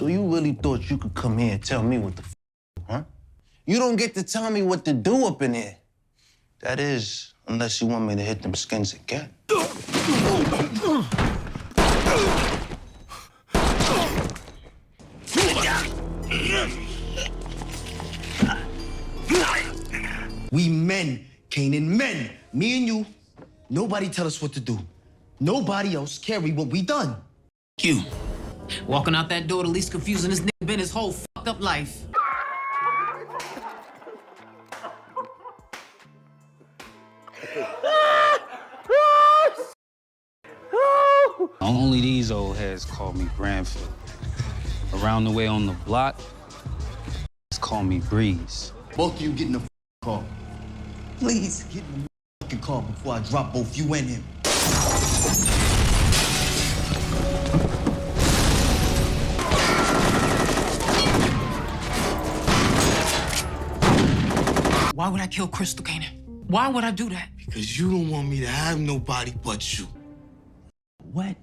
So you really thought you could come here and tell me what the f, huh? You don't get to tell me what to do up in here. That is, unless you want me to hit them skins again. We men, Kanan, men. Me and you, nobody tell us what to do. Nobody else carry what we done. You. Walking out that door, the least confusing this nigga been his whole fucked up life. Only these old heads call me Granfield. Around the way on the block, just call me Breeze. Both of you get in the car. Please get in the car before I drop both you and him. Why would I kill Crystal, Kanan? Why would I do that? Because you don't want me to have nobody but you. What?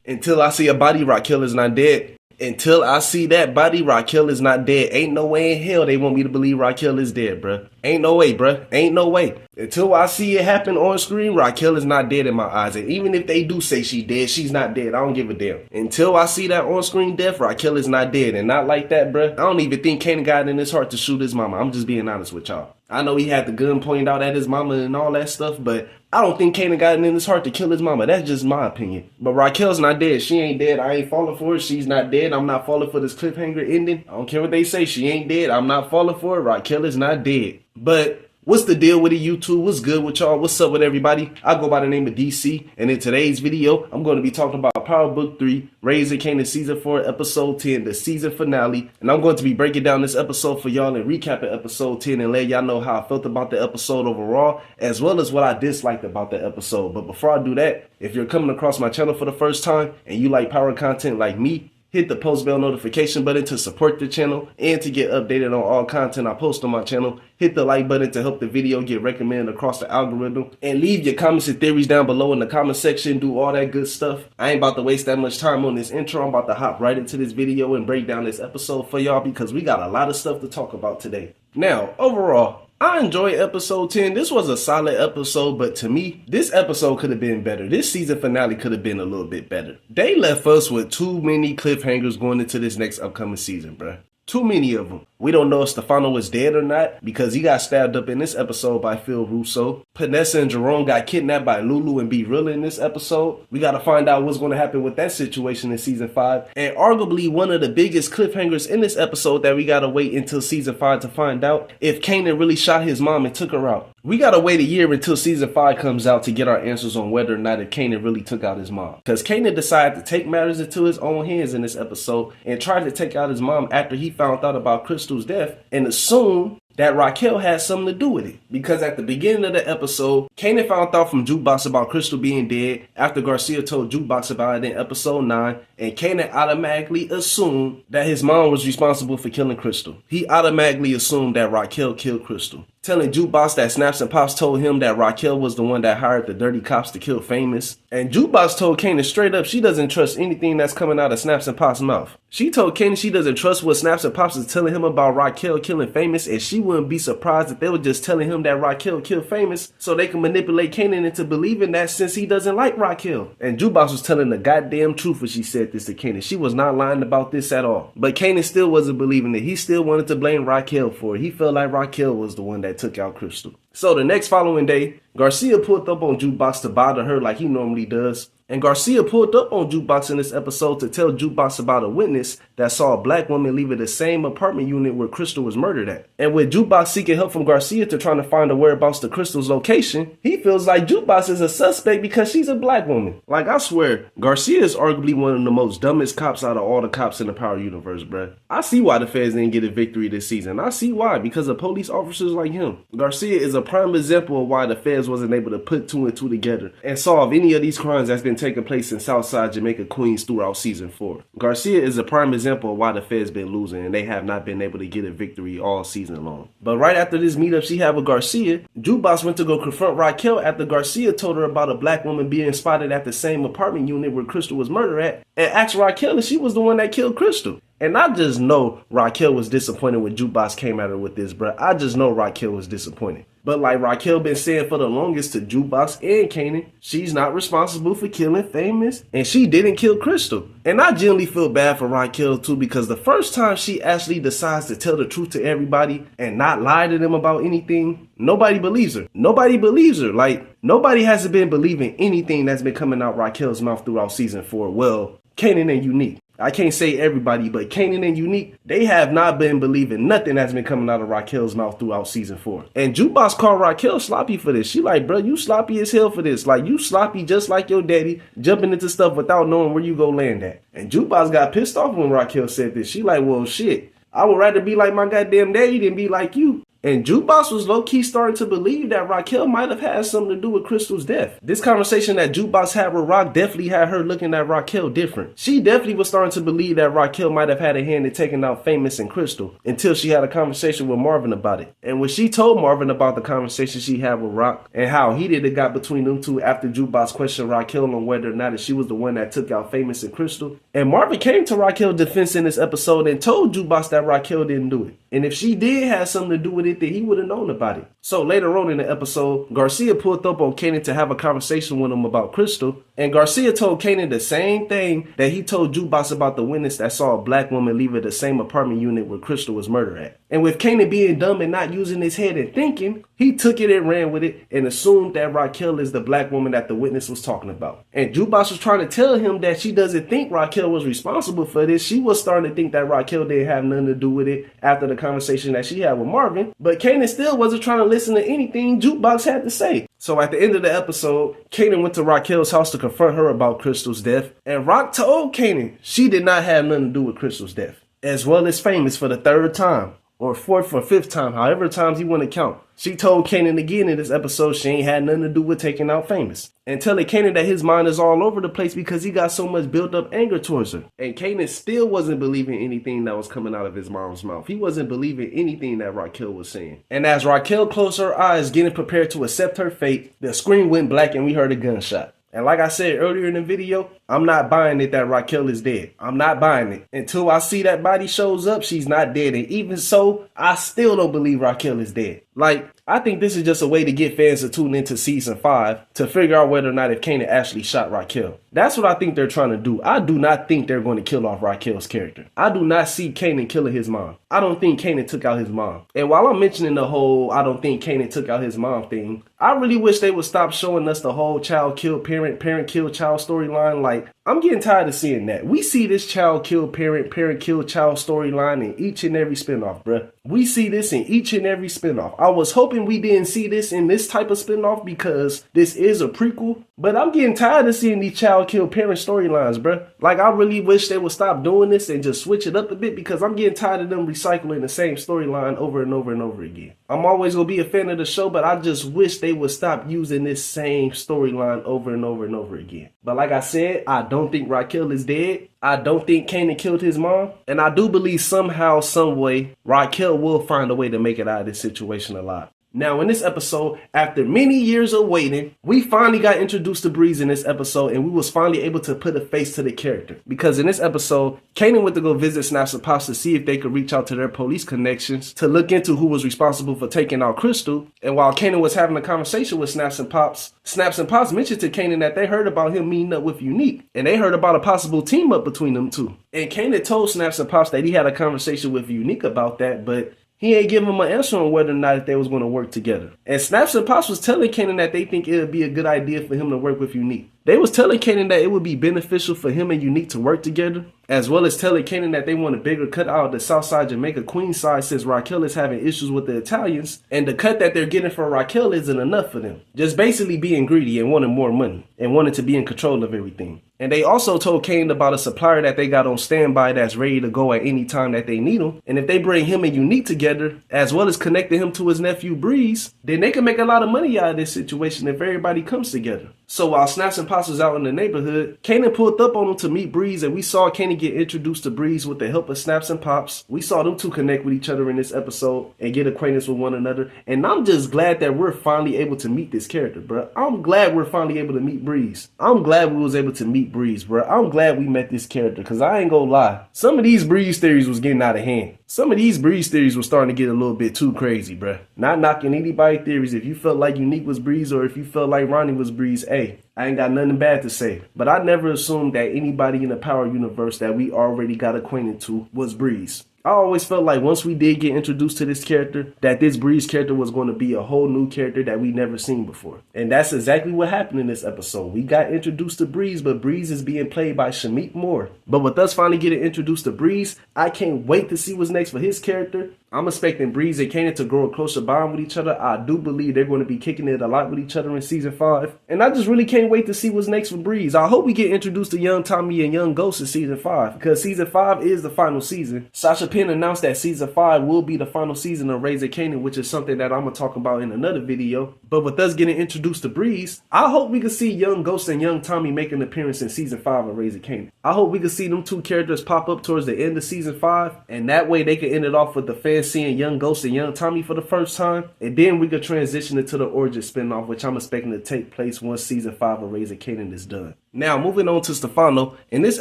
Until I see a body, Raquel is not dead. Until I see that body, Raquel is not dead. Ain't no way in hell they want me to believe Raquel is dead, bruh. Ain't no way, bruh. Ain't no way. Until I see it happen on screen, Raquel is not dead in my eyes. And even if they do say she's dead, she's not dead. I don't give a damn. Until I see that on-screen death, Raquel is not dead. And not like that, bruh. I don't even think Kanan got it in his heart to shoot his mama. I'm just being honest with y'all. I know he had the gun pointed out at his mama and all that stuff, but I don't think Kanan got it in his heart to kill his mama. That's just my opinion. But Raquel's not dead. She ain't dead. I ain't falling for it. She's not dead. I'm not falling for this cliffhanger ending. I don't care what they say. She ain't dead. I'm not falling for it. Raquel is not dead. But what's the deal with it, YouTube? What's good with y'all? What's up with everybody? I go by the name of DC, and in today's video, I'm going to be talking about Power Book 3, Raising Kanan Season 4, Episode 10, the season finale, and I'm going to be breaking down this episode for y'all and recapping Episode 10 and let y'all know how I felt about the episode overall, as well as what I disliked about the episode. But before I do that, if you're coming across my channel for the first time, and you like power content like me, hit the post bell notification button to support the channel and to get updated on all content I post on my channel. Hit the like button to help the video get recommended across the algorithm. And leave your comments and theories down below in the comment section. Do all that good stuff. I ain't about to waste that much time on this intro. I'm about to hop right into this video and break down this episode for y'all because we got a lot of stuff to talk about today. Now, overall, I enjoyed episode 10. This was a solid episode, but to me, this episode could have been better. This season finale could have been a little bit better. They left us with too many cliffhangers going into this next upcoming season, bruh. Too many of them. We don't know if Stefano was dead or not because he got stabbed up in this episode by Phil Russo. Panessa and Jerome got kidnapped by Lulu and B Real in this episode. We got to find out what's going to happen with that situation in season 5. And arguably one of the biggest cliffhangers in this episode that we got to wait until season 5 to find out if Kanan really shot his mom and took her out. We got to wait a year until season 5 comes out to get our answers on whether or not if Kanan really took out his mom. Because Kanan decided to take matters into his own hands in this episode and tried to take out his mom after he found out about Crystal's death and assumed that Raquel had something to do with it. Because at the beginning of the episode, Kanan found out from Jukebox about Crystal being dead after Garcia told Jukebox about it in episode 9, and Kanan automatically assumed that his mom was responsible for killing Crystal. He automatically assumed that Raquel killed Crystal, telling Jukebox that Snaps and Pops told him that Raquel was the one that hired the dirty cops to kill Famous. And Jukebox told Kanan straight up she doesn't trust anything that's coming out of Snaps and Pops' mouth. She told Kanan she doesn't trust what Snaps and Pops is telling him about Raquel killing Famous, and she wouldn't be surprised if they were just telling him that Raquel killed Famous so they can manipulate Kanan into believing that since he doesn't like Raquel. And Jukebox was telling the goddamn truth when she said this to Kanan. She was not lying about this at all. But Kanan still wasn't believing it. He still wanted to blame Raquel for it. He felt like Raquel was the one that took out Crystal. So the next following day, Garcia pulled up on Jukebox to bother her like he normally does. And Garcia pulled up on Jukebox in this episode to tell Jukebox about a witness that saw a black woman leaving the same apartment unit where Crystal was murdered at. And with Jukebox seeking help from Garcia to trying to find the whereabouts to Crystal's location, he feels like Jukebox is a suspect because she's a black woman. Like, I swear, Garcia is arguably one of the most dumbest cops out of all the cops in the Power universe, bruh. I see why the feds didn't get a victory this season. I see why, because of police officers like him. Garcia is a prime example of why the feds wasn't able to put 2 and 2 together and solve any of these crimes that's been been taking place in Southside Jamaica, Queens throughout season 4. Garcia is a prime example of why the Feds been losing and they have not been able to get a victory all season long. But right after this meetup she had with Garcia, Jukebox went to go confront Raquel after Garcia told her about a black woman being spotted at the same apartment unit where Crystal was murdered at, and asked Raquel if she was the one that killed Crystal. And I just know Raquel was disappointed when Jukebox came at her with this, bruh. I just know Raquel was disappointed. But like Raquel been saying for the longest to Jukebox and Kanan, she's not responsible for killing Famous, and she didn't kill Crystal. And I genuinely feel bad for Raquel too, because the first time she actually decides to tell the truth to everybody and not lie to them about anything, nobody believes her. Nobody believes her. Like, nobody hasn't been believing anything that's been coming out Raquel's mouth throughout season 4. Well, Kanan and Unique. I can't say everybody, but Kanan and Unique, they have not been believing nothing that's been coming out of Raquel's mouth throughout season 4. And Jukebox called Raquel sloppy for this. She like, bro, you sloppy as hell for this. Like, you sloppy just like your daddy, jumping into stuff without knowing where you go land at. And Jukebox got pissed off when Raquel said this. She like, well, shit, I would rather be like my goddamn daddy than be like you. And Jukebox was low-key starting to believe that Raquel might have had something to do with Crystal's death. This conversation that Jukebox had with Rock definitely had her looking at Raquel different. She definitely was starting to believe that Raquel might have had a hand in taking out Famous and Crystal until she had a conversation with Marvin about it. And when she told Marvin about the conversation she had with Rock and how heated it got between them two after Jukebox questioned Raquel on whether or not she was the one that took out Famous and Crystal, and Marvin came to Raquel's defense in this episode and told Jukebox that Raquel didn't do it. And if she did have something to do with it, then he would have known about it. So later on in the episode, Garcia pulled up on Kanan to have a conversation with him about Crystal, and Garcia told Kanan the same thing that he told Jukebox about the witness that saw a black woman leave at the same apartment unit where Crystal was murdered at. And with Kanan being dumb and not using his head and thinking, he took it and ran with it and assumed that Raquel is the black woman that the witness was talking about. And Jukebox was trying to tell him that she doesn't think Raquel was responsible for this. She was starting to think that Raquel didn't have nothing to do with it after the conversation that she had with Marvin. But Kanan still wasn't trying to listen to anything Jukebox had to say. So at the end of the episode, Kanan went to Raquel's house to confront her about Crystal's death. And Rock told Kanan she did not have nothing to do with Crystal's death, as well as Famous for the 3rd time. Or 4th or 5th time, however times you want to count. She told Kanan again in this episode she ain't had nothing to do with taking out Famous. And telling Kanan that his mind is all over the place because he got so much built up anger towards her. And Kanan still wasn't believing anything that was coming out of his mom's mouth. He wasn't believing anything that Raquel was saying. And as Raquel closed her eyes, getting prepared to accept her fate, the screen went black and we heard a gunshot. And like I said earlier in the video, I'm not buying it that Raquel is dead. I'm not buying it. Until I see that body shows up, she's not dead. And even so, I still don't believe Raquel is dead. Like, I think this is just a way to get fans to tune into season 5 to figure out whether or not if Kanan actually shot Raquel. That's what I think they're trying to do. I do not think they're going to kill off Raquel's character. I do not see Kanan killing his mom. I don't think Kanan took out his mom. And while I'm mentioning the whole I don't think Kanan took out his mom thing, I really wish they would stop showing us the whole child kill parent, parent kill child storyline. Like, I'm getting tired of seeing that. We see this child kill parent, parent kill child storyline in each and every spinoff, bruh. We see this in each and every spinoff. I was hoping we didn't see this in this type of spinoff because this is a prequel, but I'm getting tired of seeing these child kill parent storylines, bruh. Like, I really wish they would stop doing this and just switch it up a bit because I'm getting tired of them recycling the same storyline over and over and over again. I'm always going to be a fan of the show, but I just wish they would stop using this same storyline over and over and over again. But like I said, I don't think Raquel is dead. I don't think Kanan killed his mom. And I do believe somehow, some way, Raquel will find a way to make it out of this situation alive. Now, in this episode, after many years of waiting, we finally got introduced to Breeze in this episode, and we was finally able to put a face to the character. Because in this episode, Kanan went to go visit Snaps and Pops to see if they could reach out to their police connections to look into who was responsible for taking out Crystal. And while Kanan was having a conversation with Snaps and Pops mentioned to Kanan that they heard about him meeting up with Unique, and they heard about a possible team up between them two. And Kanan told Snaps and Pops that he had a conversation with Unique about that, but he ain't giving him an answer on whether or not if they was going to work together. And Snaps and Pops was telling Kanan that they think it would be a good idea for him to work with Unique. They was telling Kanan that it would be beneficial for him and Unique to work together. as well as telling Kanan that they want a bigger cut out of the Southside Jamaica Queens side since Raquel is having issues with the Italians, and the cut that they're getting from Raquel isn't enough for them. Just basically being greedy and wanting more money and wanting to be in control of everything. And they also told Kanan about a supplier that they got on standby that's ready to go at any time that they need him. And if they bring him and Unique together, as well as connecting him to his nephew Breeze, then they can make a lot of money out of this situation if everybody comes together. So while Snaps and Pops was out in the neighborhood, Kanan pulled up on him to meet Breeze, and we saw Kanan get introduced to Breeze with the help of Snaps and Pops. We saw them two connect with each other in this episode and get acquaintance with one another. And I'm just glad that we're finally able to meet this character, bro. I'm glad we're finally able to meet Breeze. I'm glad we was able to meet Breeze, bro. I'm glad we met this character, because I ain't gonna lie. Some of these Breeze theories was getting out of hand. Some of these Breeze theories were starting to get a little bit too crazy, bruh. Not knocking anybody theories. If you felt like Unique was Breeze or if you felt like Ronnie was Breeze, hey, I ain't got nothing bad to say. But I never assumed that anybody in the Power universe that we already got acquainted to was Breeze. I always felt like once we did get introduced to this character, that this Breeze character was going to be a whole new character that we never seen before. And that's exactly what happened in this episode. We got introduced to Breeze, but Breeze is being played by Shamik Moore. But with us finally getting introduced to Breeze, I can't wait to see what's next for his character. I'm expecting Breeze and Kanan to grow a closer bond with each other. I do believe they're going to be kicking it a lot with each other in season 5. And I just really can't wait to see what's next for Breeze. I hope we get introduced to Young Tommy and Young Ghost in season 5, because season 5 is the final season. Sasha Penn announced that season 5 will be the final season of Raising Kanan, which is something that I'm going to talk about in another video. But with us getting introduced to Breeze, I hope we can see Young Ghost and Young Tommy make an appearance in season 5 of Raising Kanan. I hope we can see them two characters pop up towards the end of season 5, and that way they can end it off with the fans seeing Young Ghost and Young Tommy for the first time, and then we could transition into the origin spinoff, which I'm expecting to take place once season 5 of Raising Kanan is done. Now, moving on to Stefano. In this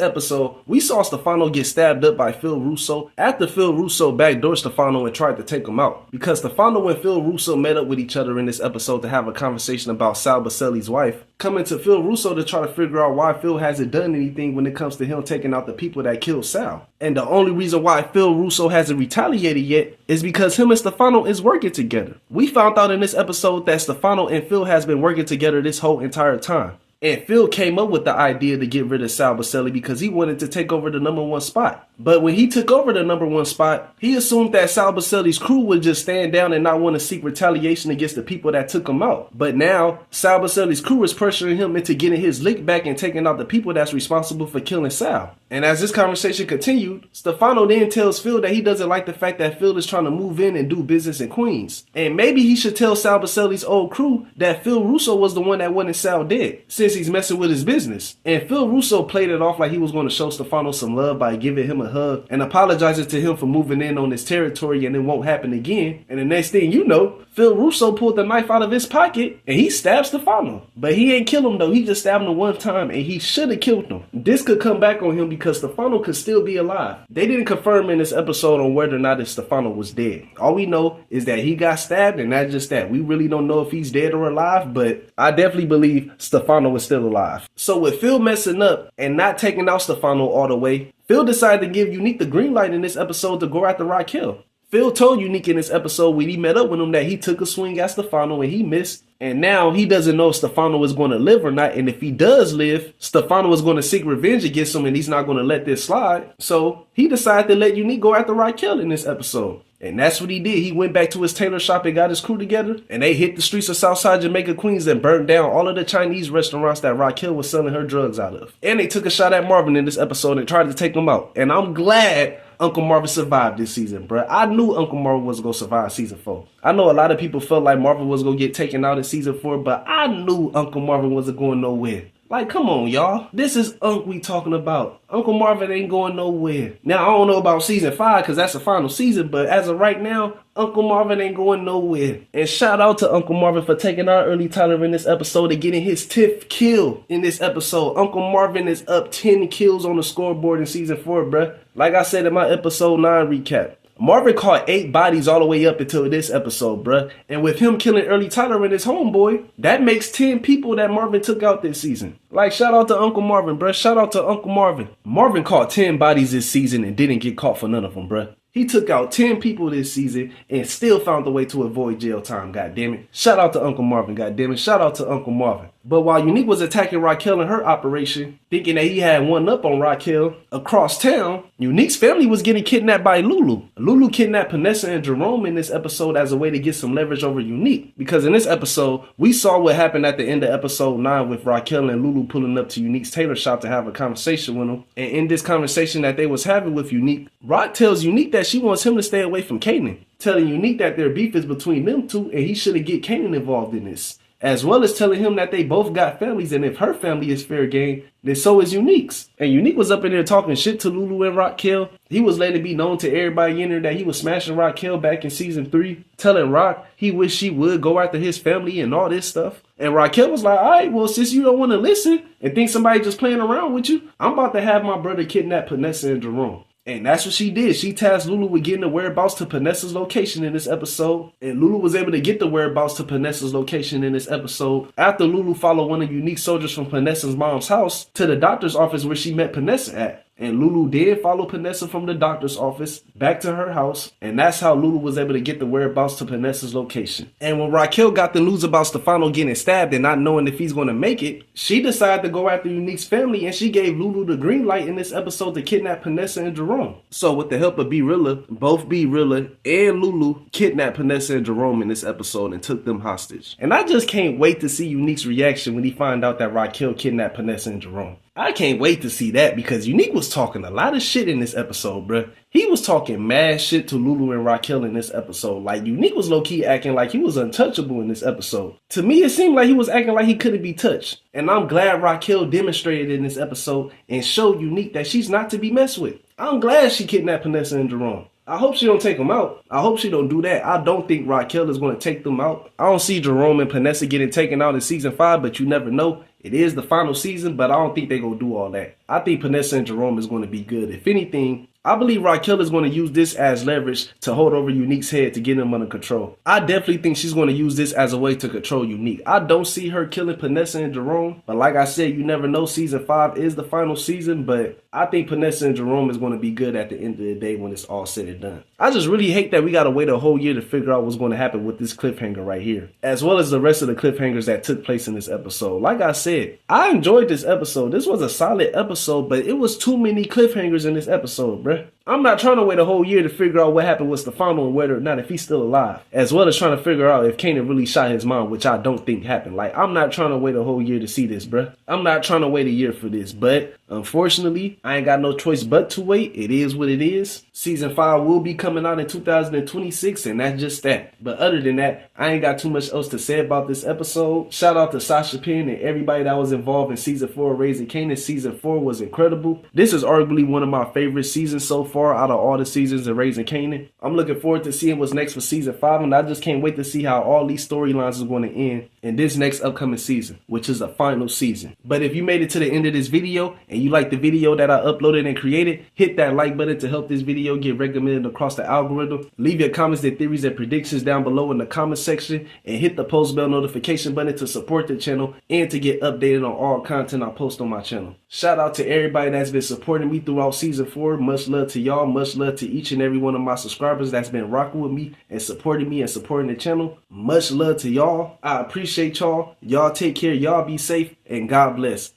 episode, we saw Stefano get stabbed up by Phil Russo after Phil Russo backdoored Stefano and tried to take him out. Because Stefano and Phil Russo met up with each other in this episode to have a conversation about Sal Baselli's wife, coming to Phil Russo to try to figure out why Phil hasn't done anything when it comes to him taking out the people that killed Sal. And the only reason why Phil Russo hasn't retaliated yet is because him and Stefano is working together. We found out in this episode that Stefano and Phil has been working together this whole entire time. And Phil came up with the idea to get rid of Sal Baselli because he wanted to take over the #1 spot. But when he took over the #1 spot, he assumed that Sal Baselli's crew would just stand down and not want to seek retaliation against the people that took him out. But now, Sal Baselli's crew is pressuring him into getting his lick back and taking out the people that's responsible for killing Sal. And as this conversation continued, Stefano then tells Phil that he doesn't like the fact that Phil is trying to move in and do business in Queens. And maybe he should tell Sal Baselli's old crew that Phil Russo was the one that wanted Sal dead, since he's messing with his business. And Phil Russo played it off like he was going to show Stefano some love by giving him a hug and apologizing to him for moving in on his territory and it won't happen again. And the next thing you know, Phil Russo pulled the knife out of his pocket and he stabbed Stefano. But he ain't kill him though, he just stabbed him one time and he should have killed him. This could come back on him because Stefano could still be alive. They didn't confirm in this episode on whether or not if Stefano was dead. All we know is that he got stabbed and that's just that. We really don't know if he's dead or alive, but I definitely believe Stefano is still alive. So with Phil messing up and not taking out Stefano all the way, Phil decided to give Unique the green light in this episode to go after Raquel. Phil told Unique in this episode when he met up with him that he took a swing at Stefano and he missed. And now he doesn't know if Stefano is going to live or not. And if he does live, Stefano is going to seek revenge against him and he's not going to let this slide. So he decided to let Unique go after Raquel in this episode. And that's what he did. He went back to his tailor shop and got his crew together. And they hit the streets of Southside Jamaica, Queens and burned down all of the Chinese restaurants that Raquel was selling her drugs out of. And they took a shot at Marvin in this episode and tried to take him out. And I'm glad Uncle Marvin survived this season, bruh. I knew Uncle Marvin was going to survive season 4. I know a lot of people felt like Marvin was going to get taken out in season 4, but I knew Uncle Marvin wasn't going nowhere. Like, come on, y'all. This is Unc we talking about. Uncle Marvin ain't going nowhere. Now, I don't know about season 5 because that's the final season, but as of right now, Uncle Marvin ain't going nowhere. And shout out to Uncle Marvin for taking our early Tyler in this episode and getting his 10th kill in this episode. Uncle Marvin is up 10 kills on the scoreboard in season 4, bruh. Like I said in my episode 9 recap. Marvin caught 8 bodies all the way up until this episode, bruh. And with him killing Early Tyler and his homeboy, that makes 10 people that Marvin took out this season. Like, shout out to Uncle Marvin, bruh. Shout out to Uncle Marvin. Marvin caught 10 bodies this season and didn't get caught for none of them, bruh. He took out 10 people this season and still found a way to avoid jail time, goddammit. Shout out to Uncle Marvin, goddammit. Shout out to Uncle Marvin. But while Unique was attacking Raquel in her operation, thinking that he had one up on Raquel, across town, Unique's family was getting kidnapped by Lulu. Lulu kidnapped Panessa and Jerome in this episode as a way to get some leverage over Unique. Because in this episode, we saw what happened at the end of episode 9 with Raquel and Lulu pulling up to Unique's tailor shop to have a conversation with him. And in this conversation that they was having with Unique, Rock tells Unique that she wants him to stay away from Kanan, telling Unique that their beef is between them two and he shouldn't get Kanan involved in this. As well as telling him that they both got families, and if her family is fair game, then so is Unique's. And Unique was up in there talking shit to Lulu and Raquel. He was letting it be known to everybody in there that he was smashing Raquel back in season 3, telling Rock he wished she would go after his family and all this stuff. And Raquel was like, all right, well, since you don't want to listen and think somebody just playing around with you, I'm about to have my brother kidnap Panessa and Jerome. And that's what she did. She tasked Lulu with getting the whereabouts to Panessa's location in this episode. And Lulu was able to get the whereabouts to Panessa's location in this episode after Lulu followed one of Unique soldiers from Panessa's mom's house to the doctor's office where she met Panessa at. And Lulu did follow Panessa from the doctor's office back to her house. And that's how Lulu was able to get the whereabouts to Panessa's location. And when Raquel got the news about Stefano getting stabbed and not knowing if he's going to make it, she decided to go after Unique's family, and she gave Lulu the green light in this episode to kidnap Panessa and Jerome. So with the help of B-Rilla, both B-Rilla and Lulu kidnapped Panessa and Jerome in this episode and took them hostage. And I just can't wait to see Unique's reaction when he found out that Raquel kidnapped Panessa and Jerome. I can't wait to see that because Unique was talking a lot of shit in this episode, bruh. He was talking mad shit to Lulu and Raquel in this episode. Like, Unique was low-key acting like he was untouchable in this episode. To me, it seemed like he was acting like he couldn't be touched. And I'm glad Raquel demonstrated in this episode and showed Unique that she's not to be messed with. I'm glad she kidnapped Panessa and Jerome. I hope she don't take them out. I hope she don't do that. I don't think Raquel is going to take them out. I don't see Jerome and Panessa getting taken out in season 5, but you never know. It is the final season, but I don't think they're going to do all that. I think Panessa and Jerome is going to be good. If anything, I believe Raquel is going to use this as leverage to hold over Unique's head to get him under control. I definitely think she's going to use this as a way to control Unique. I don't see her killing Panessa and Jerome, but like I said, you never know. Season 5 is the final season, but I think Panessa and Jerome is going to be good at the end of the day when it's all said and done. I just really hate that we got to wait a whole year to figure out what's going to happen with this cliffhanger right here, as well as the rest of the cliffhangers that took place in this episode. Like I said, I enjoyed this episode. This was a solid episode, but it was too many cliffhangers in this episode, bruh. I'm not trying to wait a whole year to figure out what happened with Stefano and whether or not if he's still alive, as well as trying to figure out if Kanan really shot his mom, which I don't think happened. Like, I'm not trying to wait a whole year to see this, bruh. I'm not trying to wait a year for this, but unfortunately, I ain't got no choice but to wait. It is what it is. Season 5 will be coming out in 2026, and that's just that. But other than that, I ain't got too much else to say about this episode. Shout out to Sasha Penn and everybody that was involved in Season 4 of Raising Kanan. Season 4 was incredible. This is arguably one of my favorite seasons so far out of all the seasons of Raising Kanan. I'm looking forward to seeing what's next for Season 5, and I just can't wait to see how all these storylines is going to end in this next upcoming season, which is the final season. But if you made it to the end of this video and you like the video that I uploaded and created, hit that like button to help this video get recommended across the algorithm. Leave your comments, their theories, and predictions down below in the comment section, and hit the post bell notification button to support the channel and to get updated on all content I post on my channel. Shout out to everybody that's been supporting me throughout Season 4. Much love to y'all. Much love to each and every one of my subscribers that's been rocking with me and supporting the channel. Much love to y'all. I appreciate y'all. Y'all take care. Y'all be safe, and God bless.